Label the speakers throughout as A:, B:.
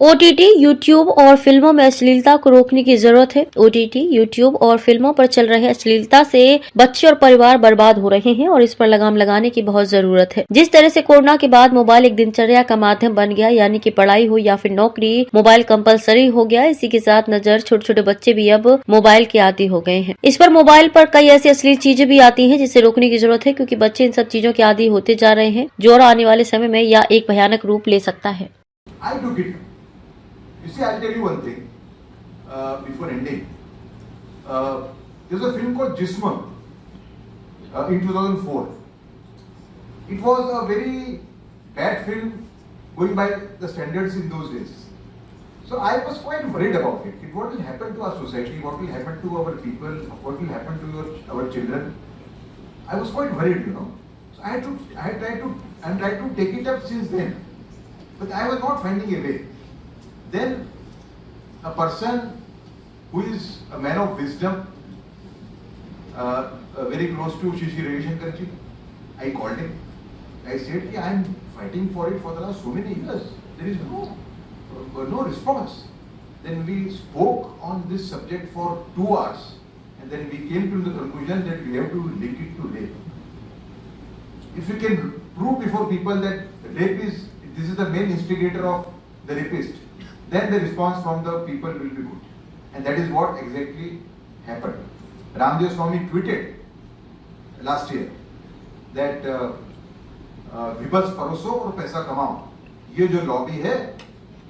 A: OTT, YouTube और फिल्मों में अश्लीलता को रोकने की जरूरत है। ओटीटी, यूट्यूब और फिल्मों पर चल रहे अश्लीलता से बच्चे और परिवार बर्बाद हो रहे हैं और इस पर लगाम लगाने की बहुत जरूरत है। जिस तरह से कोरोना के बाद मोबाइल एक दिनचर्या का माध्यम बन गया, यानी कि पढ़ाई हो या फिर नौकरी, मोबाइल कंपलसरी हो गया। इसी के साथ नजर छोटे छोटे बच्चे भी अब मोबाइल के आदी हो गए हैं। इस पर मोबाइल पर कई ऐसी अश्लील चीजें भी आती हैं जिसे रोकने की जरूरत है, क्योंकि बच्चे इन सब चीजों के आदी होते जा रहे हैं, जो आने वाले समय में यह एक भयानक रूप ले सकता है।
B: You see, I'll tell you one thing before ending. There's a film called Jism in 2004. It was a very bad film going by the standards in those days. So I was quite worried about it. What will happen to our society? What will happen to our people? What will happen to our children? I was quite worried, you know. So I tried to take it up since then, but I was not finding a way. Then a person who is a man of wisdom, very close to Shri Ravi Shankar ji, I called him. I said, I am fighting for it for the last so many years. There is no response. Then we spoke on this subject for 2 hours, and then we came to the conclusion that we have to link it to rape. If we can prove before people that this is the main instigator of the rapist, then the response from the people will be good. And that is what exactly happened. Ramdev Swami tweeted last year that विपक्ष परोसो और पैसा कमाओ, ये जो lobby है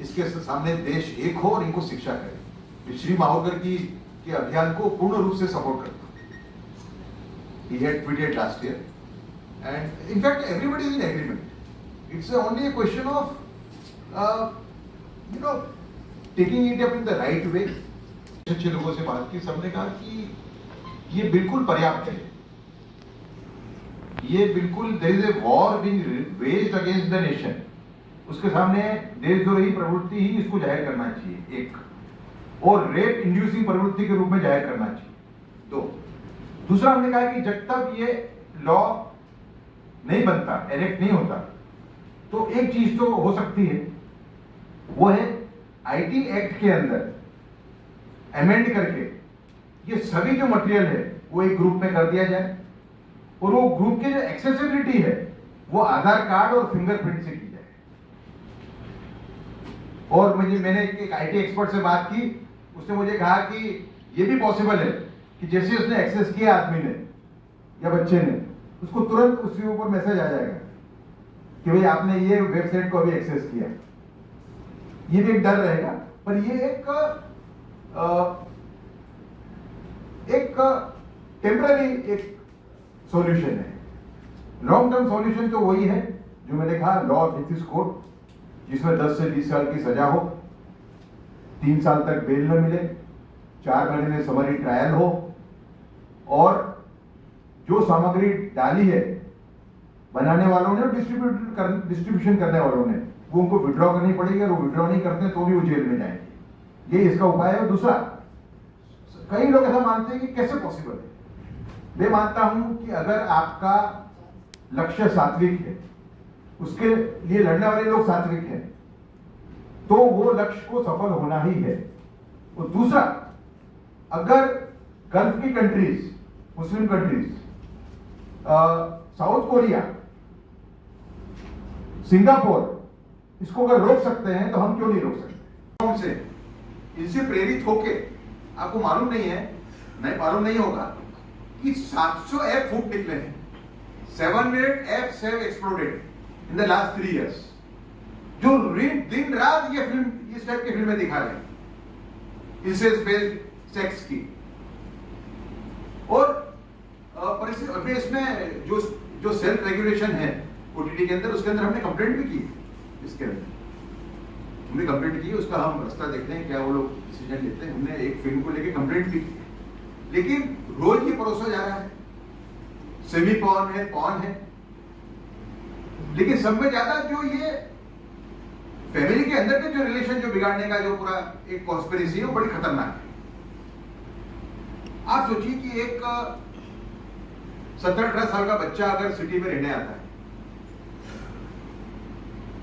B: इसके सामने देश एक हो और इनको शिक्षा करे। श्री माहौकर के अभियान को पूर्ण रूप से सपोर्ट करता हूं। He had tweeted last year, and in fact everybody is in agreement. It's only a question of taking it up in the right way. अच्छे लोगों से बात की, सबने कहा कि ये बिल्कुल पर्याप्त है, ये बिल्कुल there is a war being waged against the nation. उसके सामने देशद्रोही प्रवृत्ति ही इसको जाहिर करना चाहिए एक, और रेप इंड्यूसिंग प्रवृत्ति के रूप में जाहिर करना चाहिए। दो, दूसरा हमने कहा कि जब तक ये लॉ नहीं बनता, एनेक्ट नहीं होता, तो एक चीज तो हो सकती है, वो है आईटी एक्ट के अंदर अमेंड करके ये सभी जो मटेरियल है वो एक ग्रुप में कर दिया जाए, और वो ग्रुप की जो एक्सेसिबिलिटी है वो आधार कार्ड और फिंगरप्रिंट से की जाए। और मैंने एक आईटी एक्सपर्ट से बात की, उसने मुझे कहा कि ये भी पॉसिबल है कि जैसे उसने एक्सेस किया आदमी ने या बच्चे ने, उसको तुरंत उसके ऊपर मैसेज आ जाएगा कि भाई आपने ये वेबसाइट को अभी एक्सेस किया। ये भी एक डर रहेगा, पर ये एक टेम्पररी एक सॉल्यूशन है। लॉन्ग टर्म सॉल्यूशन तो वही है जो मैंने कहा, लॉ ऑफ एथिक्स कोड, जिसमें 10 से 20 साल की सजा हो, 3 साल तक बेल न मिले, 4 महीने में समरी ट्रायल हो, और जो सामग्री डाली है बनाने वालों ने और डिस्ट्रीब्यूशन करने वालों ने, वो उनको विड्रॉ करनी पड़ेगी, और वो विड्रॉ नहीं करते तो भी वो जेल में जाएंगे। ये इसका उपाय है। दूसरा, कई लोग ऐसा मानते हैं कि कैसे पॉसिबल है। मैं मानता हूं कि अगर आपका लक्ष्य सात्विक है, उसके लिए लड़ने वाले लोग सात्विक हैं, तो वो लक्ष्य को सफल होना ही है। और दूसरा, अगर गल्फ की countries, Muslim countries, south Korea, Singapore इसको अगर रोक सकते हैं तो हम क्यों नहीं रोक सकते। हमसे इनसे प्रेरित होके, आपको मालूम नहीं होगा कि 700 ऐप फूट निकले हैं। 700 apps have exploded in the last 3 years, जो दिन रात ये फिल्म, इस टाइप की फिल्में दिखा रहे हैं, इंसेस्ट बेस्ड सेक्स की। और परिस्थिति इसमें जो सेल्फ रेगुलेशन है ओटीटी के अंदर, उसके अंदर हमने कंप्लेंट भी की। इसके अंदर हमने कंप्लेंट की, उसका हम रास्ता देखते हैं क्या वो लोग डिसीजन लेते हैं। हमने एक फिल्म को लेके कंप्लेंट भी की, लेकिन रोज ये परोसा जा रहा है, सेमी पॉर्न है, लेकिन सब में ज्यादा जो ये फैमिली के अंदर के जो रिलेशन जो बिगाड़ने का जो पूरा एक कॉन्स्पिरेसी है, वो बड़ी खतरनाक है। आप सोचिए कि एक 17-18 साल का बच्चा अगर सिटी में रहने आता है,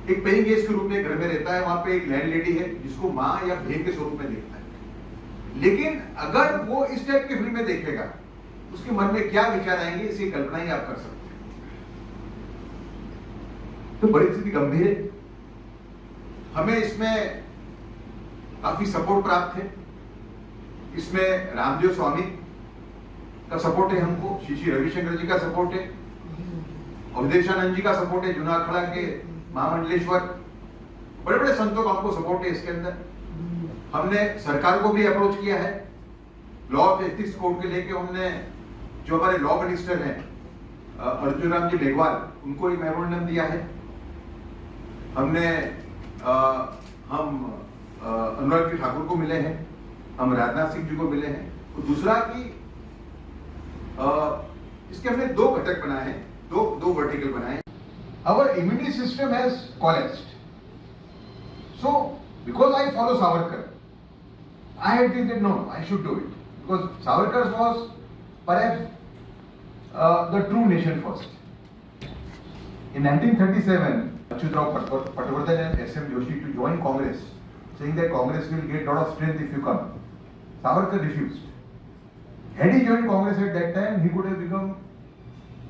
B: एक पेइंग गेस्ट के रूप में घर में रहता है, वहां पे एक लैंड लेडी है जिसको माँ या बहन के स्वरूप में देखता है। लेकिन अगर वो इस टाइप की फिल्म में देखेगा, उसके मन में क्या विचार आएंगे, इसकी कल्पना ही आप कर सकते हैं। तो परिस्थिति गंभीर है। हमें इसमें काफी सपोर्ट प्राप्त है। इसमें रामदेव स्वामी का सपोर्ट है हमको, श्री रविशंकर जी का सपोर्ट है, अवधेशानंद जी का सपोर्ट है, जूनागढ़ के महामंडलेश्वर, बड़े बड़े संतों का हमको सपोर्ट है इसके अंदर। हमने सरकार को भी अप्रोच किया है, लॉ ऑफ एथिक्स कोड के लेके हमने जो हमारे लॉ मिनिस्टर हैं अर्जुन राम जी मेघवाल, उनको एक मेमोरेंडम दिया है। हमने हम अनुराग जी ठाकुर को मिले हैं, हम राजनाथ सिंह जी को मिले हैं। तो दूसरा कि इसके हमने दो घटक बनाए हैं, दो वर्टिकल बनाए हैं। Our immunity system has collapsed. So, because I follow Savarkar, I had thinking, no, I should do it. Because Savarkar was perhaps the true nation first. In 1937, Achyutrao Patwardhan and S.M. Joshi to join Congress, saying that Congress will get a lot of strength if you come. Savarkar refused. Had he joined Congress at that time, he could have become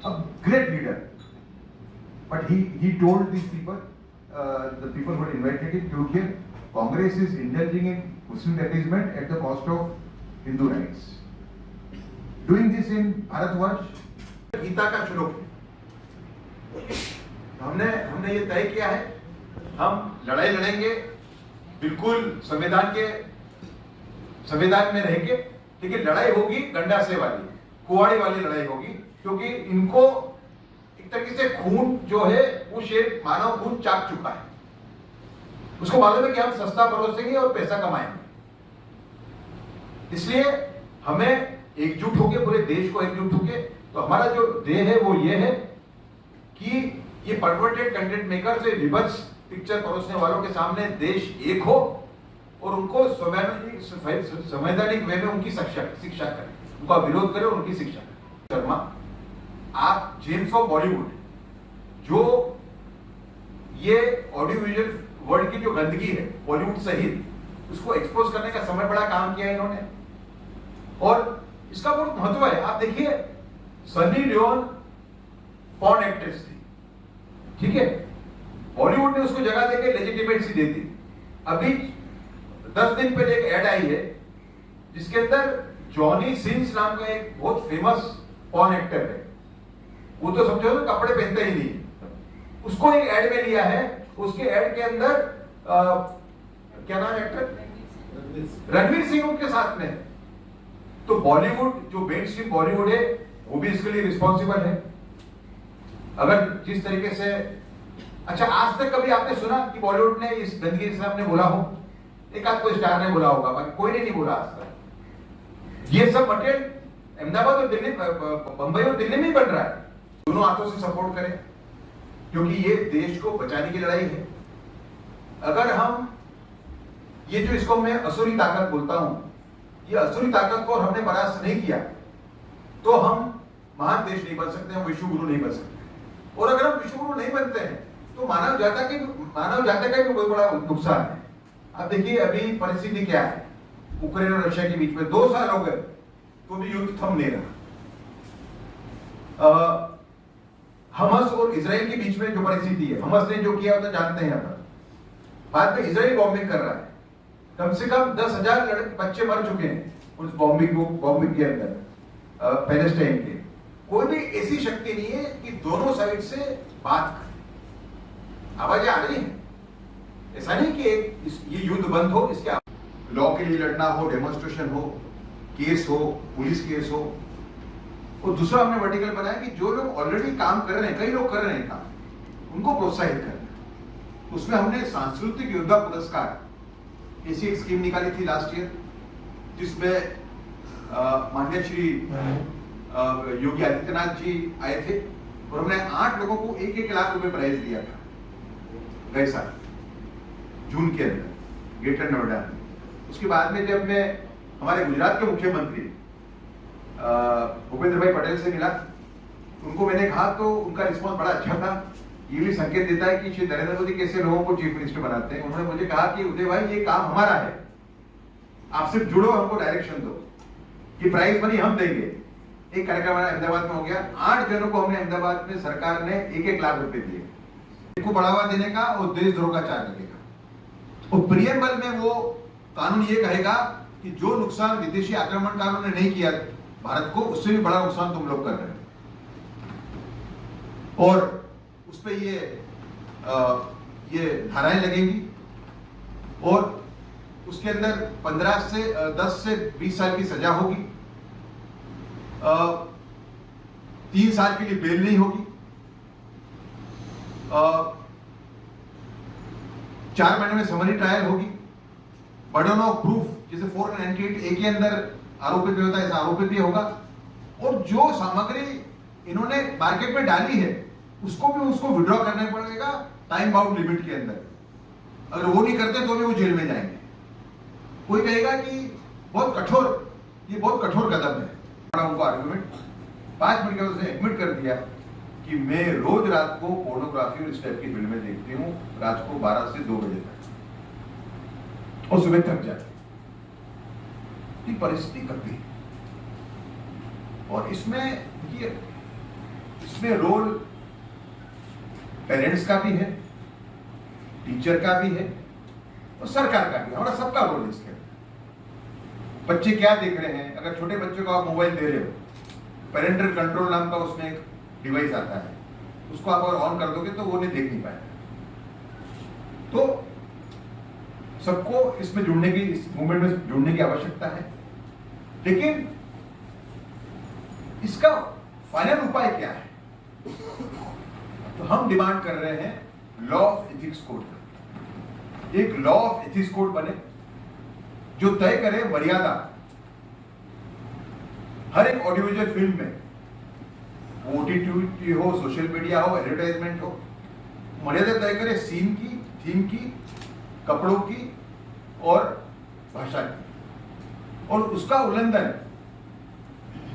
B: a great leader. But he told these people, the people who had invited him, to here, Congress is indulging in Muslim appeasement at the cost of Hindu rights. Doing this in Bharatvarsh, Gita का श्लोक है। हमने ये तय किया है, हम लड़ाई लड़ेंगे बिल्कुल संविधान में रहेंगे, लेकिन लड़ाई होगी गंडासे वाली, कुआड़ी वाली लड़ाई होगी, क्योंकि इनको एक तरीके से खून जो है वो शेर मानव खून चाक चुका है। उसको मालूम है कि हम सस्ता परोसेंगे और पैसा कमाएंगे। इसलिए हमें एकजुट होके, पूरे देश को एकजुट होके, तो हमारा जो ध्येय है वो ये है कि ये परवर्टेड कंटेंट मेकर से विभत्स पिक्चर परोसने वालों के सामने देश एक हो और उनको संवैधानिक वे में उनकी शिक्षा करें, उनका विरोध करें, उनकी शिक्षा करें। शर्मा, आप जेम्स ऑफ बॉलीवुड, जो ये ऑडियो विजुअल वर्ल्ड की जो गंदगी है बॉलीवुड सहित, उसको एक्सपोज करने का समय बड़ा काम किया इन्होंने, और इसका बहुत महत्व है। आप देखिए, सनी लियोन पॉर्न एक्ट्रेस थी, ठीक है, बॉलीवुड ने उसको जगह देके लेजिटिमेसी दे दी। अभी 10 दिन पहले एक ऐड आई है जिसके अंदर जॉनी सिंस नाम का एक बहुत फेमस पॉर्न एक्टर है, वो तो समझो तो कपड़े पहनता ही नहीं, उसको एक ऐड में लिया है। उसके ऐड के अंदर क्या नाम एक्टर, रणवीर सिंह उनके साथ में है। तो बॉलीवुड जो मेन स्ट्रीम बॉलीवुड है वो भी इसके लिए रिस्पॉन्सिबल है। अगर जिस तरीके से, अच्छा, आज तक कभी आपने सुना कि बॉलीवुड ने इस गंदगी के खिलाफ ने बोला हो? एक आध कोई स्टार ने बोला होगा, बाकी कोई ने नहीं बोला आज तक। ये सब मटेरियल अहमदाबाद और दिल्ली, बंबई और दिल्ली में ही बन रहा है। दोनों हाथों से सपोर्ट करें, क्योंकि ये देश को बचाने की लड़ाई है। अगर हम ये जो इसको मैं असुरी ताकत बोलता हूं, ये असुरी ताकत को हमने परास्त नहीं किया तो हम महान देश नहीं बन सकते, हम विश्व गुरु नहीं बन सकते। और अगर हम विश्व गुरु नहीं बनते हैं तो मानव जाति का भी बहुत बड़ा नुकसान है। अब देखिए अभी परिस्थिति क्या है, यूक्रेन और रशिया के बीच में 2 साल हो गए तो भी युद्ध थम नहीं रहा। हमस और इजराइल के बीच में जो परिस्थिति है, हमस ने जो किया वो तो जानते हैं अपन, बाद में इजराइल बॉम्बिंग कर रहा है। कम से कम 10,000 बच्चे मर चुके हैं उस बॉम्बिंग के अंदर पैलेस्टाइन के। कोई भी ऐसी शक्ति नहीं है कि दोनों साइड से बात करे। आवाजें आ रही हैं, ऐसा नहीं कि ये युद्ध बंद हो, इसके लॉ के लिए लड़ना हो, डेमोन्स्ट्रेशन हो, केस हो, पुलिस केस हो। और दूसरा हमने वर्टिकल बनाया कि जो लोग ऑलरेडी काम कर रहे हैं, कई लोग कर रहे हैं काम, उनको प्रोत्साहित करना। उसमें हमने सांस्कृतिक योद्धा पुरस्कार ऐसी एक स्कीम निकाली थी लास्ट ईयर, जिसमें माननीय श्री योगी आदित्यनाथ जी आए थे और हमने 8 लोगों को 1-1 लाख रुपए प्राइज दिया था गए साल जून के अंदर ग्रेटर नोएडा में। उसके बाद में जब मैं हमारे गुजरात के मुख्यमंत्री भूपेंद्र भाई पटेल से मिला, उनको मैंने कहा तो उनका रिस्पॉन्स बड़ा अच्छा था ये भी संकेत देता है कि श्री नरेंद्र मोदी कैसे लोगों को चीफ मिनिस्टर बनाते हैं। उन्होंने मुझे कहा कि उदय भाई ये काम हमारा है, आप सिर्फ जुड़ो, हमको डायरेक्शन दो, कि प्राइज मनी हम देंगे। एक कार्यक्रम हमारा अहमदाबाद में हो गया, 8 जनों को हमने अहमदाबाद में सरकार ने 1-1 लाख रुपए दिए को बढ़ावा देने का और देशद्रोह का चार्ज लगेगा। और प्रियम्बल में वो कानून ये कहेगा कि जो नुकसान विदेशी आक्रमणकारों ने नहीं किया भारत को, उससे भी बड़ा नुकसान तुम लोग कर रहे हो। और उस पर ये धाराएं लगेंगी और उसके अंदर 10 से 20 साल की सजा होगी, 3 साल के लिए बेल नहीं होगी, 4 महीने में समरी ट्रायल होगी, बर्डन ऑफ प्रूफ जैसे 498A के अंदर आरोपित भी होता है, ऐसा आरोपित भी होगा। और जो सामग्री इन्होंने मार्केट में डाली है उसको विड्रॉ करना पड़ेगा टाइम बाउंड लिमिट के अंदर। अगर वो नहीं करते तो भी वो जेल में जाएंगे। कोई कहेगा कि ये बहुत कठोर कदम है। उनको आर्गुमेंट 5 मिनट के बाद उसने एडमिट कर दिया कि मैं रोज रात को पोर्नोग्राफी और इस टाइप की फिल्में देखती हूँ, रात को 12 से 2 बजे तक, और सुबह थक जाती। परिस्थिति करती है। और इसमें रोल पेरेंट्स का भी है, टीचर का भी है और सरकार का भी है, हमारा सबका रोल है इसके। बच्चे क्या देख रहे हैं? अगर छोटे बच्चे को आप मोबाइल दे रहे हो, पेरेंटल कंट्रोल नाम का उसमें एक डिवाइस आता है, उसको आप अगर ऑन कर दोगे तो वो नहीं देख नहीं पाएगा। तो सबको इसमें जुड़ने की, इस मूवमेंट में जुड़ने की आवश्यकता है। लेकिन इसका फाइनल उपाय क्या है? तो हम डिमांड कर रहे हैं लॉ ऑफ एथिक्स कोड। एक लॉ ऑफ एथिक्स कोड बने जो तय करे मर्यादा। हर एक ऑडियोविजुअल फिल्म में, वो OTT हो, सोशल मीडिया हो, एडवर्टाइजमेंट हो, मर्यादा तय करे सीन की, थीम की, कपड़ों की और भाषा की। और उसका उल्लंघन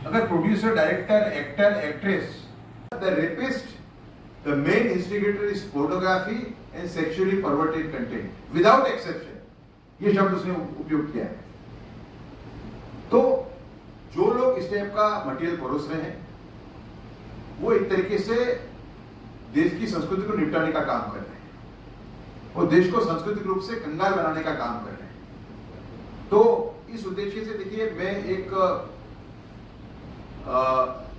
B: अगर producer, director, actor, actress, the rapist, the main instigator is pornography and sexually perverted content without exception, ये शब्द उसने उपयोग किया है। तो जो लोग इस टाइप का मटेरियल परोस रहे हैं वो एक तरीके से देश की संस्कृति को निपटाने का काम कर रहे हैं और देश को सांस्कृतिक रूप से कंगाल बनाने का काम कर रहे हैं। तो इस उद्देश्य से देखिए, मैं एक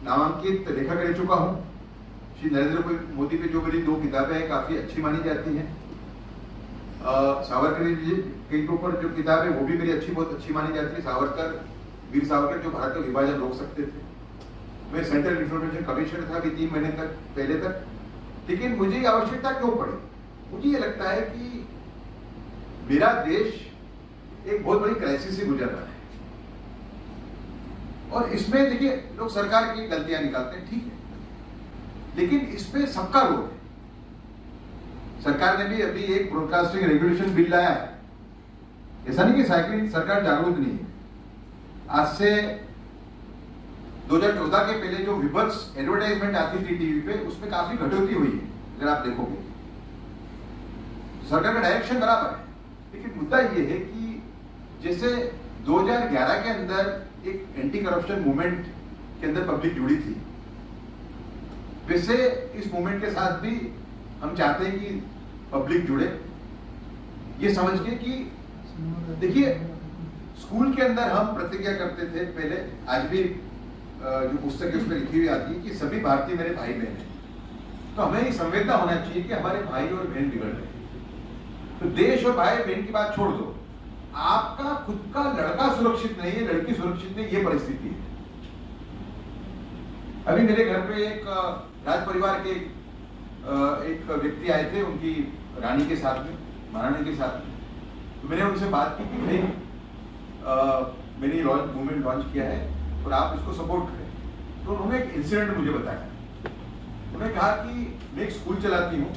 B: नामांकित लेखक रह चुका हूं। श्री नरेंद्र मोदी पे जो मेरी 2 किताबें हैं काफी अच्छी मानी जाती हैं। सावरकर जी के ऊपर जो किताब है वो भी मेरी बहुत अच्छी मानी जाती है। सावरकर, वीर सावरकर जो भारत का विभाजन रोक सकते थे। मैं सेंट्रल इंफॉर्मेशन कमिश्नर था अभी 3 महीने तक पहले तक। लेकिन मुझे ये आवश्यकता क्यों पड़ी? मुझे ये लगता है कि मेरा देश एक बहुत बड़ी क्राइसिस से गुजर रहा है और इसमें देखिए लोग सरकार की गलतियां निकालते हैं, ठीक है, लेकिन इसमें सबका रोल है। सरकार ने भी अभी एक ब्रॉडकास्टिंग रेगुलेशन बिल लाया है। ऐसा नहीं कि सरकार जागरूक नहीं है। आज से 2014 के पहले जो विभत्स एडवर्टाइजमेंट आती थी टीवी पे, उसमें काफी कटौती हुई है अगर आप देखोगे। सरकार का डायरेक्शन बराबर है, लेकिन मुद्दा ये है कि जैसे 2011 के अंदर एक एंटी करप्शन मूवमेंट के अंदर पब्लिक जुड़ी थी, वैसे इस मूवमेंट के साथ भी हम चाहते हैं कि पब्लिक जुड़े, ये समझ के कि देखिए स्कूल के अंदर हम प्रतिज्ञा करते थे पहले, आज भी जो पुस्तक है उसमें लिखी हुई आती है कि सभी भारतीय मेरे भाई बहन हैं। तो हमें ये संवेदना होना चाहिए कि हमारे भाई और बहन बिगड़ रहे हैं। तो देश और भाई बहन की बात छोड़ दो, आपका खुद का लड़का सुरक्षित नहीं है, लड़की सुरक्षित नहीं, ये परिस्थिति है। अभी मेरे घर पे एक राज परिवार के एक व्यक्ति आए थे, उनकी रानी के साथ में, महारानी के साथ में। तो मैंने उनसे बात की कि भाई मैंने मूवमेंट लॉन्च किया है और आप इसको सपोर्ट करें। तो उन्होंने एक इंसिडेंट मुझे बताया। उन्होंने कहा कि मैं एक स्कूल चलाती हूँ,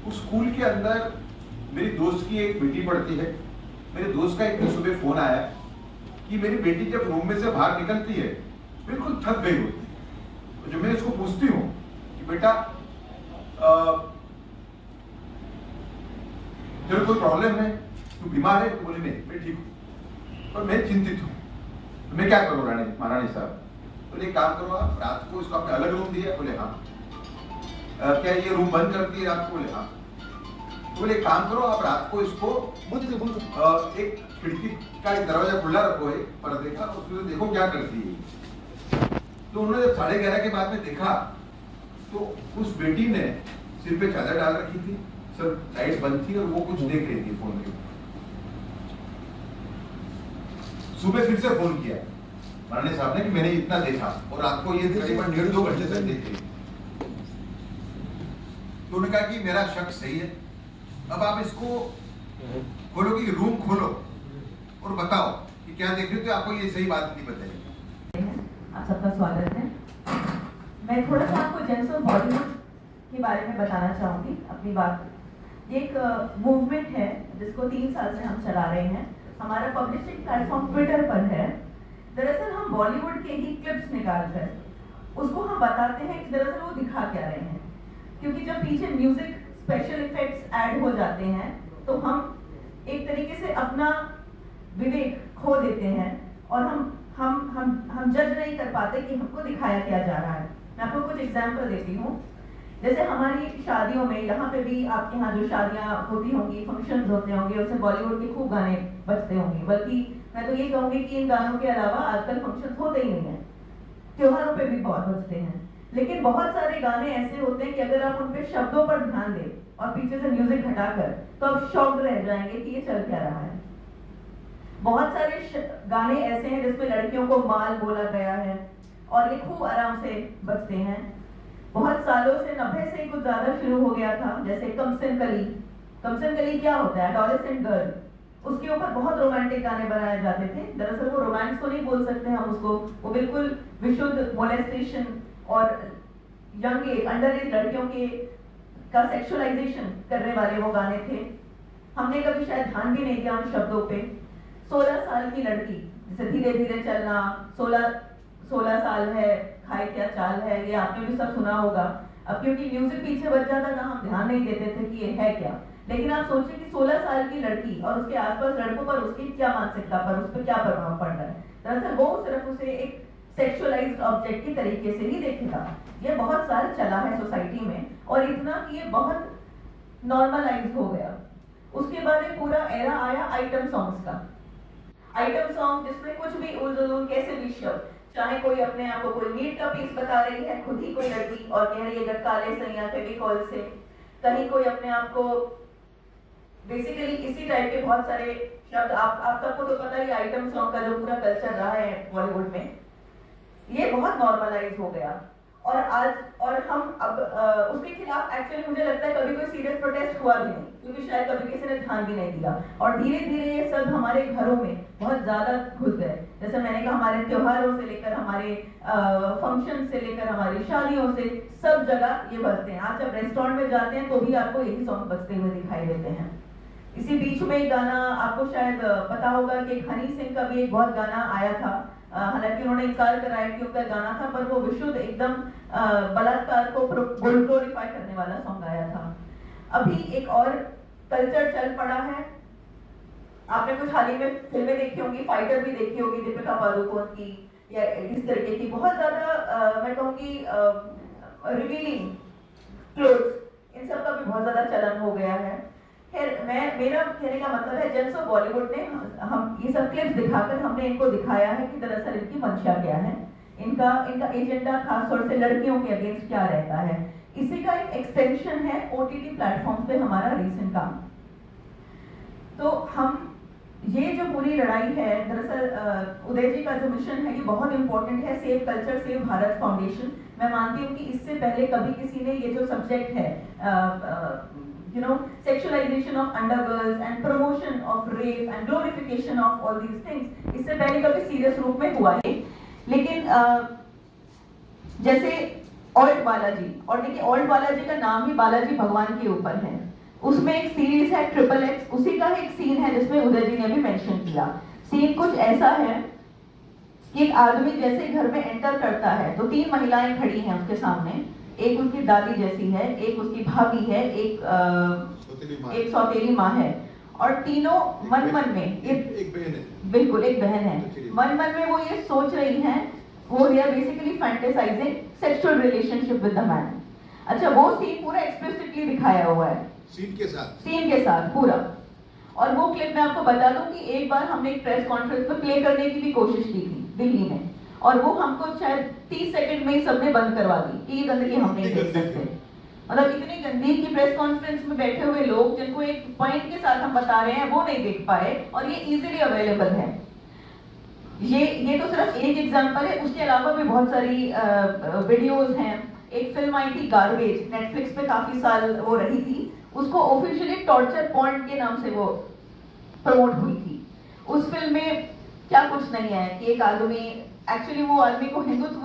B: उस स्कूल के अंदर मेरी दोस्त की एक बेटी पढ़ती है। मेरे दोस्त का एक दिन सुबह फोन आया कि मेरी बेटी जब रूम में से बाहर निकलती है बिल्कुल थक गई होती है। तो जब मैं इसको पूछती हूँ कि बेटा चलो कोई प्रॉब्लम है, तू बीमार है? तो बोली नहीं, मैं ठीक हूँ, पर मैं चिंतित हूँ। तो मैं क्या करूँ महारानी साहब? बोले एक काम करो, आप रात को इसको आपने अलग रूम दिया? बोले हाँ। क्या ये रूम बंद करती है रात को? बोले हाँ। बोले एक काम करो, आप रात को इसको एक खिड़की का एक दरवाजा खुला रखो, एक पर्दे का, उसमें देखो क्या करती है। तो उन्होंने जब 11:30 के बाद में देखा तो उस बेटी ने सिर पे चादर डाल रखी थी, सब लाइट बंद थी और वो कुछ देख रही थी फोन के। सुबह फिर से फोन किया महारानी साहब ने कि मैंने इतना देखा, और रात को ये करीबन 1.5-2 घंटे तक देख रही। तो उन्होंने कहा कि मेरा शक सही है, अब आप इसको खोलो, कि रूम खोलो और बताओ कि क्या देख रहे थे, आपको ये सही बात नहीं बताई।
C: आप सबका स्वागत है। मैं थोड़ा सा आपको जेंट्स ऑफ बॉलीवुड के बारे में बताना चाहूँगी अपनी बात। ये एक मूवमेंट है जिसको 3 साल से हम चला रहे हैं। हमारा पब्लिशिंग प्लेटफॉर्म ट्विटर पर है। दरअसल हम बॉलीवुड के ही क्लिप्स निकाल कर उसको हम बताते हैं कि दरअसल वो दिखा क्या रहे हैं, क्योंकि जब पीछे म्यूजिक, स्पेशल इफेक्ट्स ऐड हो जाते हैं तो हम एक तरीके से अपना विवेक खो देते हैं और हम जज नहीं कर पाते कि हमको दिखाया क्या जा रहा है। मैं आपको कुछ एग्जांपल देती हूँ। जैसे हमारी शादियों में, यहाँ पे भी आपके यहाँ जो शादियाँ होती होंगी, फंक्शंस होते होंगे, उसमें बॉलीवुड के खूब गाने बजते होंगे। बल्कि मैं तो ये कहूँगी कि इन गानों के अलावा आजकल फंक्शंस होते ही नहीं है, त्योहारों पे भी बहुत बजते हैं। लेकिन बहुत सारे गाने ऐसे होते हैं कि अगर आप उन पे शब्दों पर ध्यान दें और पीछे से म्यूजिक हटाकर, तो आप शॉक्ड रह जाएंगे कि ये चल क्या रहा है। बहुत सारे गाने ऐसे हैं जिसमें लड़कियों को माल बोला गया है और ये खूब आराम से बजते हैं। बहुत सालों से 90 से कुछ ज्यादा शुरू हो गया था, जैसे कमसिन कली। कमसिन कली क्या होता है? Adolescent girl. उसके ऊपर बहुत रोमांटिक गाने बनाए जाते थे। दरअसल वो रोमांस को नहीं बोल सकते हम उसको, वो बिल्कुल विशुद्ध मोलेस्टेशन और यंग एज, अंडर एज लड़कियों के का सेक्सुअलाइजेशन करने वाले वो गाने थे। हमने कभी शायद ध्यान भी नहीं दिया उन शब्दों पे। 16 साल की लड़की, जैसे धीरे धीरे चलना, 16 साल है, खाए क्या चाल है, ये आपने भी सब सुना होगा। अब क्योंकि म्यूजिक पीछे बज जाता था, हम ध्यान नहीं देते थे कि ये है क्या। लेकिन आप सोचिए कि 16 साल की लड़की और उसके आसपास लड़कों पर उसकी क्या मानसिकता पर, उस पर क्या प्रभाव पड़ रहा है। दरअसल वो सिर्फ उसे एक सेक्सुअलाइज्ड ऑब्जेक्ट की तरीके से ही देखेगा। ये बहुत साल चला है सोसाइटी में, और इतना कि ये बहुत नॉर्मलाइज हो गया। उसके बाद एक पूरा एरा आया आइटम सॉन्ग्स का। आइटम सॉन्ग जिसमें कुछ भी उलझुल कैसे भी शब्द, चाहे कोई अपने आप को कोई नीट का पीस बता रही है, खुद ही कोई लड़की, और कह रही है काले सैया फेविकॉल से, कहीं कोई अपने आप को बेसिकली इसी टाइप के बहुत सारे शब्द। आप सबको तो पता ही आइटम सॉन्ग का जो पूरा कल्चर रहा है बॉलीवुड में, ये बहुत नॉर्मलाइज हो गया। और हम अब उसके खिलाफ एक्चुअली मुझे लगता है कभी कोई सीरियस प्रोटेस्ट हुआ भी नहीं, क्योंकि शायद कभी किसी ने ध्यान भी नहीं दिया। और धीरे धीरे ये सब हमारे घरों में बहुत ज्यादा घुस गए। जैसे मैंने कहा, हमारे त्योहारों से लेकर, हमारे फंक्शन से लेकर, हमारी शादियों से, सब जगह ये बजते हैं। आज जब रेस्टोरेंट में जाते हैं तो भी आपको यही सॉन्ग बजते हुए दिखाई देते हैं। इसी बीच में एक गाना आपको शायद पता होगा कि हनी सिंह का भी एक बहुत गाना आया था। हालांकि उन्होंने इनकार कराया कि उनका गाना था, पर वो विशुद्ध एकदम बलात्कार को ग्लोरीफाई करने वाला सॉन्ग आया था। अभी एक और कल्चर चल पड़ा है। आपने कुछ हाल ही में फिल्में देखी होंगी, फाइटर भी देखी होगी दीपिका पादुकोण की, या इस तरीके की बहुत ज्यादा मैं कहूँगी रिवीलिंग क्लोथ्स, इन सब का भी बहुत ज्यादा चलन हो गया है। खैर, मेरा कहने का मतलब है, जेंट्स ऑफ बॉलीवुड ने हम ये सब क्लिप्स दिखाकर हमने इनको दिखाया है कि दरअसल इनकी मंशा क्या है, इनका एजेंडा खास तौर से लड़कियों के अगेंस्ट क्या रहता है। इसी का एक एक्सटेंशन है ओटीटी प्लेटफॉर्म पे हमारा रीसेंट काम। तो हम ये जो पूरी लड़ाई है, दरअसल उदय जी का जो मिशन है ये बहुत इंपॉर्टेंट है, save culture save Bharat foundation. मैं मानती हूँ कि इससे पहले कभी किसी ने ये जो सब्जेक्ट है sexualization of undergirls and promotion of rape and glorification of all these things, इससे पहले कभी सीरियस रूप में हुआ है। लेकिन जैसे ऑल्ट बालाजी, और देखिए ऑल्ट बालाजी का नाम ही बालाजी भगवान के ऊपर है। उसमें एक सीरीज है XXX, उसी का एक सीन है जिसमें उदय जी ने भी मेंशन किया। सीन कुछ ऐसा है कि एक आदमी जैसे घर में एंटर करता है तो 3 महिलाएं खड़ी हैं उसके सामने। एक उसकी दादी जैसी है, एक उसकी भाभी है, एक सौतेली माँ है, और तीनों मन मन में
B: एक बहन है,
C: बिल्कुल एक बहन है, मन मन में वो ये सोच रही हैं, वो they are basically fantasizing sexual relationship with the man. अच्छा, वो सीन पूरा एक्सप्लिसिटली दिखाया हुआ है, सीन के साथ पूरा। और वो क्लिप मैं आपको बता दूं कि एक बार हमने एक प्रेस कॉन्फ्रेंस में प्ले करने की भी कोशिश की थी दिल्ली में, और वो हमको शायद 30 सेकंड में ही सबने बंद करवा दी कि ये गंदगी हम नहीं देख सकते। मतलब इतनी गंदी की प्रेस कॉन्फ्रेंस में बैठे हुए लोग जिनको एक पॉइंट के साथ हम बता रहे हैं वो नहीं देख पाए, और ये इजीली अवेलेबल है। ये तो सिर्फ एक एग्जांपल है, उसके अलावा भी बहुत सारी वीडियोस हैं। एक फिल्म आई थी गार्बेज, नेटफ्लिक्स पे काफी साल वो रही थी, उसको ऑफिशियली टॉर्चर पॉर्न के नाम से वो प्रमोट हुई थी। उस फिल्म में क्या कुछ नहीं है कि एक आदमी, एक्चुअली वो आदमी को हिंदुत्व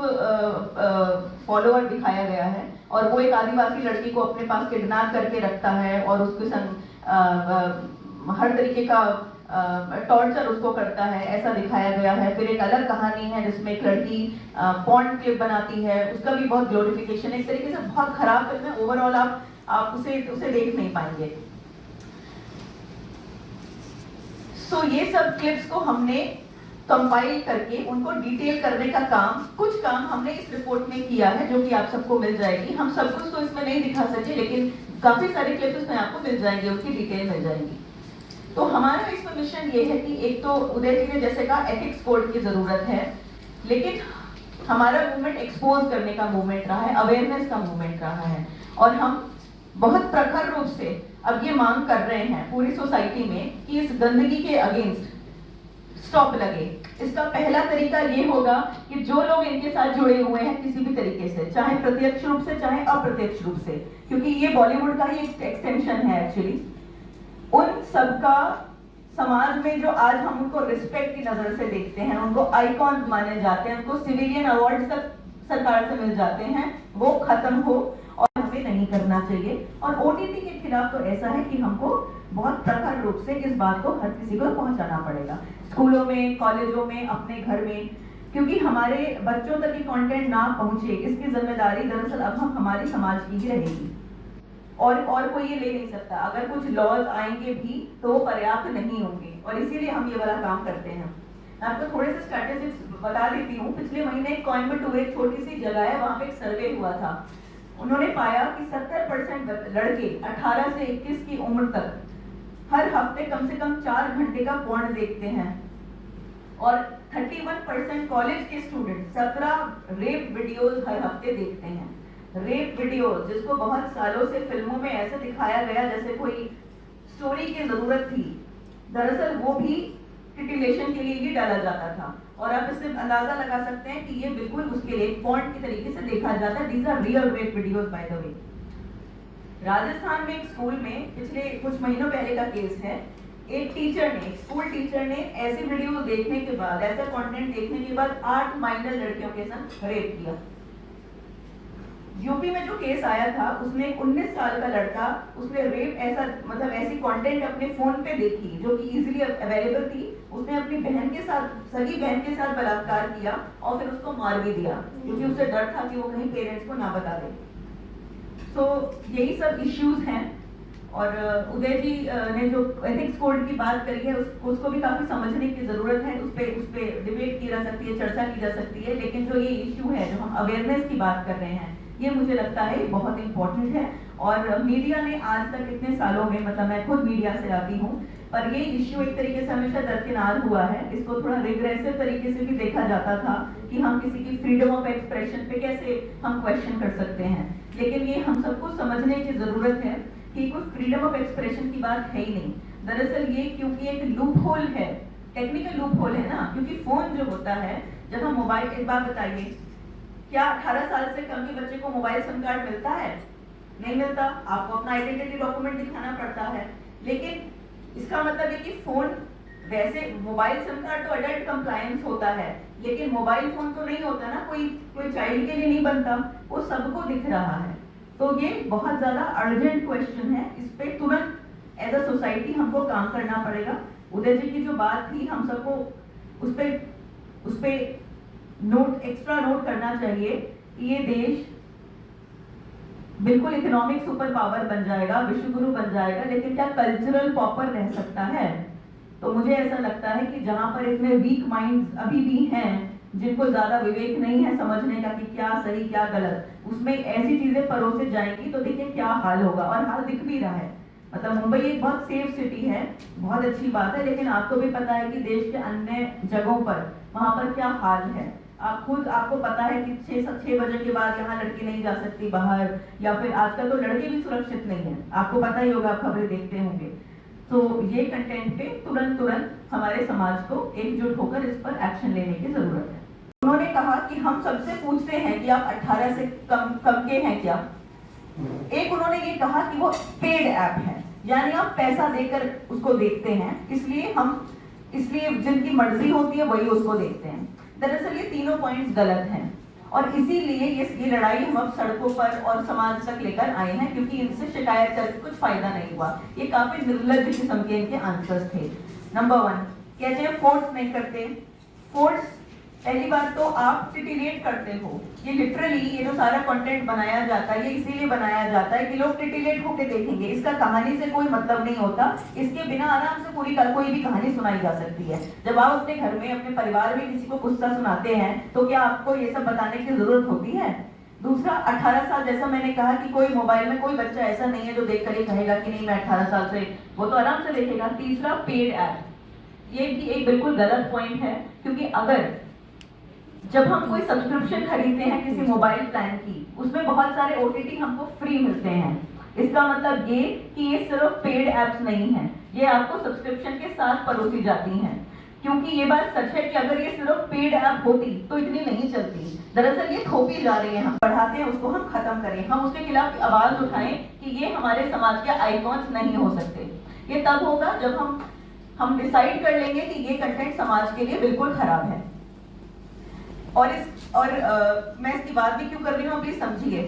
C: फॉलोअर दिखाया गया है, और वो एक आदिवासी लड़की को अपने पास किडनैप करके रखता है और उसके संग हर तरीके का टॉर्चर उसको करता है, ऐसा दिखाया गया है। फिर एक अलग कहानी है जिसमें एक लड़की पॉर्न क्लिप बनाती है, उसका भी बहुत ग्लोरिफिकेशन है। एक तरीके से बहुत खराब फिल्म है, ओवरऑल आप उसे देख नहीं पाएंगे। सो ये सब क्लिप्स को हमने कंपाइल करके उनको डिटेल करने का काम, कुछ काम हमने इस रिपोर्ट में किया है जो कि आप सबको मिल जाएगी। हम सब कुछ तो इसमें नहीं दिखा सके, लेकिन काफी सारे क्लिप्स इसमें आपको मिल जाएंगे, उसकी डिटेल मिल जाएगी। तो हमारा इसमें मिशन ये है कि एक तो उदय जी ने जैसे कहा एथिक्स कोड की जरूरत है, लेकिन हमारा मूवमेंट एक्सपोज करने का मूवमेंट रहा है, अवेयरनेस का मूवमेंट रहा है, और हम बहुत प्रखर रूप से अब ये मांग कर रहे हैं पूरी सोसाइटी में कि इस गंदगी के अगेंस्ट स्टॉप लगे। इसका पहला तरीका ये होगा कि जो लोग इनके साथ जुड़े हुए हैं किसी भी तरीके से, चाहे प्रत्यक्ष रूप से चाहे अप्रत्यक्ष रूप से, क्योंकि ये बॉलीवुड का ही एक एक्सटेंशन है एक्चुअली, उन सबका समाज में जो आज हम उनको रिस्पेक्ट की नजर से देखते हैं, उनको आइकॉन माने जाते हैं, उनको सिविलियन अवार्ड तक सरकार से मिल जाते हैं, वो खत्म हो, और हमें नहीं करना चाहिए। और ओटीटी के खिलाफ तो ऐसा है कि हमको बहुत प्रखर रूप से इस बात को हर किसी को पहुंचाना पड़ेगा, स्कूलों में, कॉलेजों में, अपने घर में, क्योंकि हमारे बच्चों तक ये कंटेंट ना पहुंचे, इसकी जिम्मेदारी दरअसल अब हमारी समाज की ही रहेगी, और कोई ये ले नहीं सकता। अगर कुछ लॉज आएंगे भी तो वो पर्याप्त नहीं होंगे, और इसीलिए हम ये वाला काम करते हैं। मैं आपको थोड़े से स्टैटिस्टिक्स बता देती हूँ। पिछले महीने कोयम्बटूर, एक छोटी सी जगह है, वहाँ पे एक सर्वे हुआ था। उन्होंने पाया कि 70% लड़के 18 से 21 की उम्र तक हर हफ्ते कम से कम 4 घंटे का पोर्न देखते हैं, और 31% कॉलेज के स्टूडेंट 17 रेप वीडियोस हर हफ्ते देखते हैं। रेप वीडियोस जिसको बहुत सालों से फिल्मों में ऐसे दिखाया गया जैसे कोई स्टोरी की जरूरत थी, दरअसल वो भी टिटिलेशन के लिए ही डाला जाता था, और आप इससे अंदाजा लगा सकते हैं कि ये बिल्कुल उसके लिए पॉर्न की तरीके से देखा जाता है। These are real rape videos by the way. Rajasthan में एक स्कूल में पिछले कुछ महीनों पहले का केस है, एक टीचर ने, स्कूल टीचर ने ऐसी वीडियो देखने के बाद, ऐसा कंटेंट देखने के बाद 8 माइनर लड़कियों के साथ रेप किया। यूपी में जो केस आया था उसमें एक 19 साल का लड़का, उसने रेप ऐसा, मतलब ऐसी कंटेंट अपने फोन पे देखी जो कि इजीली अवेलेबल थी, उसने अपनी बहन के साथ, सगी बहन के साथ बलात्कार किया और फिर उसको मार भी दिया, क्योंकि उसे डर था कि वो कहीं पेरेंट्स को ना बता दे। तो यही सब इश्यूज हैं, और उदय जी ने जो एथिक्स कोड की बात करी है उसको भी काफी समझने की जरूरत है, उस पे डिबेट की जा सकती है, चर्चा की जा सकती है, लेकिन जो ये इश्यू है, जो हम अवेयरनेस की बात कर रहे हैं, ये मुझे लगता है बहुत इम्पोर्टेंट है। और मीडिया ने आज तक इतने सालों में, मतलब मैं खुद मीडिया से आती हूँ, पर ये इश्यू एक तरीके से हमेशा दरकिनार हुआ है। इसको थोड़ा रिग्रेसिव तरीके से भी देखा जाता था कि हम किसी की फ्रीडम ऑफ एक्सप्रेशन पे कैसे हम क्वेश्चन कर सकते हैं, लेकिन ये हम सबको समझने की जरूरत है कि कोई फ्रीडम ऑफ एक्सप्रेशन की बात है ही नहीं। दरअसल ये क्योंकि एक लूप होल है, टेक्निकल लूप होल है ना, क्योंकि फोन जो होता है, जब हम मोबाइल, एक बात बताइए, क्या 18 साल से कम के बच्चे को मोबाइल सिम कार्ड मिलता है? नहीं मिलता, आपको अपना आइडेंटिटी डॉक्यूमेंट दिखाना पड़ता है। लेकिन इसका मतलब है कि फोन, वैसे मोबाइल सिम कार्ड तो अडल्ट कंप्लायंस होता है, लेकिन मोबाइल फोन तो नहीं होता ना, कोई चाइल्ड के लिए नहीं बनता, वो सबको दिख रहा है। तो ये बहुत ज्यादा अर्जेंट क्वेश्चन है, इस पे तुरंत एज अ सोसाइटी हमको काम करना पड़ेगा। उदय जी की जो बात थी, हम सबको उस पे एक्स्ट्रा नोट करना चाहिए कि ये देश बिल्कुल इकोनॉमिक सुपर पावर बन जाएगा, विश्वगुरु बन जाएगा, लेकिन क्या कल्चरल पॉपर रह सकता है? तो मुझे ऐसा लगता है कि जहां पर इतने वीक माइंड्स अभी भी हैं, जिनको ज्यादा विवेक नहीं है समझने का कि क्या सही क्या गलत, उसमें ऐसी चीजें परोसे जाएंगी तो देखिए क्या हाल होगा। और हाल दिख भी रहा है, मतलब मुंबई एक बहुत सेफ सिटी है, बहुत अच्छी बात है, लेकिन आपको भी पता है कि देश के अन्य जगहों पर वहां पर क्या हाल है। आपको पता है कि 6 बजे के बाद यहाँ लड़की नहीं जा सकती बाहर, या फिर आजकल तो लड़के भी सुरक्षित नहीं है, आपको पता ही होगा, आप खबरें देखते होंगे। तो ये कंटेंट पे तुरंत हमारे समाज को एकजुट होकर इस पर एक्शन लेने की जरूरत है। उन्होंने कहा कि हम सबसे पूछते हैं कि आप 18 से कम के हैं क्या। एक उन्होंने ये कहा कि वो पेड ऐप है, यानी आप पैसा देकर उसको देखते हैं, इसलिए जिनकी मर्जी होती है वही उसको देखते हैं। दरअसल ये तीनों पॉइंट्स गलत हैं, और इसीलिए ये लड़ाई हम अब सड़कों पर और समाज तक लेकर आए हैं, क्योंकि इनसे शिकायत करके कुछ फायदा नहीं हुआ। ये काफी निर्लज किस्म के इनके आंसर्स थे। नंबर 1 कहते हैं फोर्स नहीं करते। फोर्स, पहली बात तो आप टिटिलेट करते हो, ये लिटरली ये जो सारा कंटेंट बनाया जाता है ये इसीलिए बनाया जाता है कि लोग टिटिलेट होके देखेंगे। इसका कहानी से कोई मतलब नहीं होता, इसके बिना आराम से कोई भी कहानी सुनाई जा सकती है। जब आप अपने घर में अपने परिवार में किसी को गुस्सा सुनाते हैं तो क्या आपको ये सब बताने की जरूरत होती है? दूसरा, 18 साल, जैसा मैंने कहा कि कोई मोबाइल में कोई बच्चा ऐसा नहीं है जो देख कर ही कहेगा कि नहीं मैं 18 साल से, वो तो आराम से देखेगा। तीसरा, पेड ऐप, ये भी एक बिल्कुल गलत पॉइंट है, क्योंकि अगर जब हम कोई सब्सक्रिप्शन खरीदते हैं किसी मोबाइल प्लान की, उसमें बहुत सारे OTT हमको फ्री मिलते हैं। इसका मतलब ये कि ये सिर्फ पेड एप्स नहीं है, ये आपको सब्सक्रिप्शन के साथ परोसी जाती हैं। क्योंकि ये बात सच है कि अगर ये सिर्फ पेड ऐप होती तो इतनी नहीं चलती। दरअसल ये थोपी जा रही है, हम बढ़ाते हैं उसको, हम खत्म करें, हम उसके खिलाफ आवाज उठाएं कि ये हमारे समाज के आइकॉन्स नहीं हो सकते। ये तब होगा जब हम डिसाइड कर लेंगे कि ये कंटेंट समाज के लिए बिल्कुल खराब है। मैं इसकी बात भी क्यों कर रही हूँ, प्लीज समझिए।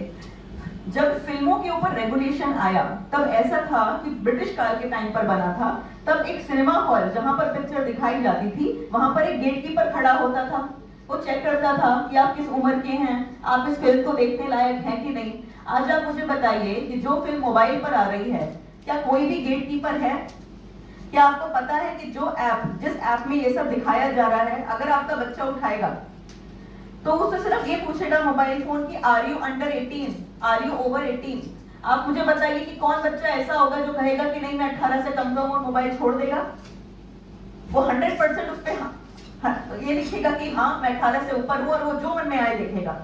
C: जब फिल्मों के ऊपर रेगुलेशन आया तब ऐसा था कि ब्रिटिश काल के टाइम पर बना था, तब एक सिनेमा हॉल जहां पर पिक्चर दिखाई जाती थी, वहां पर एक गेटकीपर खड़ा होता था, वो चेक करता था कि आप किस उम्र के हैं, आप इस फिल्म को देखने लायक हैं कि नहीं। आज आप मुझे बताइए कि जो फिल्म मोबाइल पर आ रही है, क्या कोई भी गेटकीपर है? क्या आपको पता है कि जिस ऐप में ये सब दिखाया जा रहा है, अगर आपका बच्चा उठाएगा तो उससे सिर्फ ये पूछेगा मोबाइल फोन की are you under 18, are you over 18। आप मुझे बताइए कि कौन बच्चा ऐसा होगा जो कहेगा कि नहीं मैं 18 से कम का हूं और मोबाइल छोड़ देगा? वो 100% उस पे ये लिखेगा कि हाँ मैं 18 से ऊपर हूं, और वो जो मन में आए देखेगा।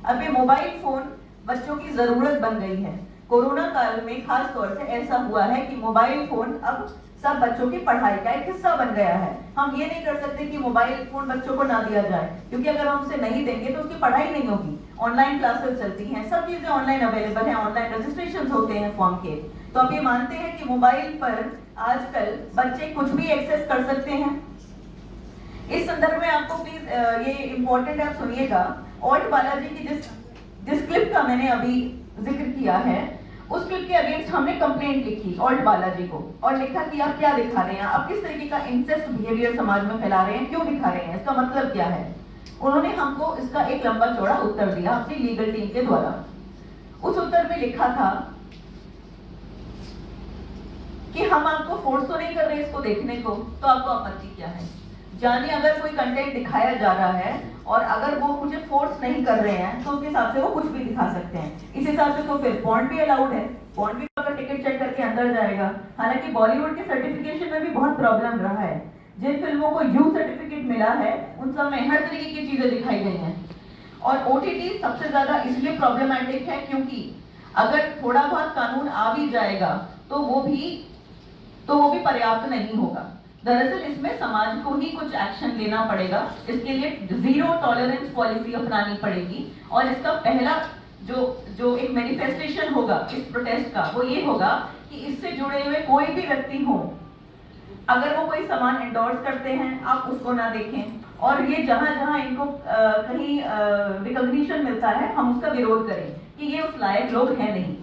C: अब ये मोबाइल फोन बच्चों की जरूरत बन गई है। कोरोना काल में खास तौर से ऐसा हुआ है कि मोबाइल फोन अब सब बच्चों की पढ़ाई का एक हिस्सा बन गया है। हम ये नहीं कर सकते कि मोबाइल फोन बच्चों को ना दिया जाए, क्योंकि अगर हम उसे नहीं देंगे तो उसकी पढ़ाई नहीं होगी। ऑनलाइन क्लासेस चलती हैं, सब चीजें ऑनलाइन अवेलेबल हैं, ऑनलाइन रजिस्ट्रेशन होते हैं फॉर्म के। तो आप ये मानते हैं कि मोबाइल पर आजकल बच्चे कुछ भी एक्सेस कर सकते हैं? इस संदर्भ में आपको प्लीज ये इम्पोर्टेंट आप सुनिएगा। ऑल्ट बालाजी की जिस क्लिप का मैंने अभी जिक्र किया है, उस क्लिप के अगेंस्ट हमने कंप्लेंट लिखी ऑल्ट बालाजी को, और लिखा कि आप क्या दिखा रहे हैं, आप किस तरीके का इंसेस्ट बिहेवियर समाज में फैला रहे हैं, क्यों दिखा रहे हैं, इसका मतलब क्या है। उन्होंने हमको इसका एक लंबा चौड़ा उत्तर दिया अपनी लीगल टीम के द्वारा। उस उत्तर में लिखा था कि हम आपको फोर्स तो नहीं कर रहे इसको देखने को, तो आपको आपत्ति क्या है? जानिए, अगर कोई कंटेंट दिखाया जा रहा है और अगर वो मुझे फोर्स नहीं कर रहे हैं तो उसके हिसाब से वो कुछ भी दिखा सकते हैं। इस हिसाब से तो फिर पॉर्न भी अलाउड है, पॉर्न भी अगर टिकट चेक करके अंदर जाएगा। हालांकि बॉलीवुड के सर्टिफिकेशन में भी बहुत प्रॉब्लम रहा है। जिन फिल्मों को यू सर्टिफिकेट मिला है उन सब में हर तरीके की चीजें दिखाई गई हैं। और OTT सबसे ज्यादा इसलिए प्रॉब्लमैटिक है क्योंकि अगर थोड़ा बहुत कानून आ भी जाएगा तो वो भी पर्याप्त नहीं होगा। दरअसल इसमें समाज को ही कुछ एक्शन लेना पड़ेगा। इसके लिए 0 टॉलरेंस पॉलिसी अपनानी पड़ेगी, और इसका पहला जो एक मैनिफेस्टेशन होगा इस प्रोटेस्ट का, वो ये होगा कि इससे जुड़े हुए कोई भी व्यक्ति हो, अगर वो कोई सामान एंडोर्स करते हैं आप उसको ना देखें, और ये जहां जहां इनको कहीं रिकॉग्निशन मिलता है हम उसका विरोध करें कि ये उस लायक लोग हैं नहीं।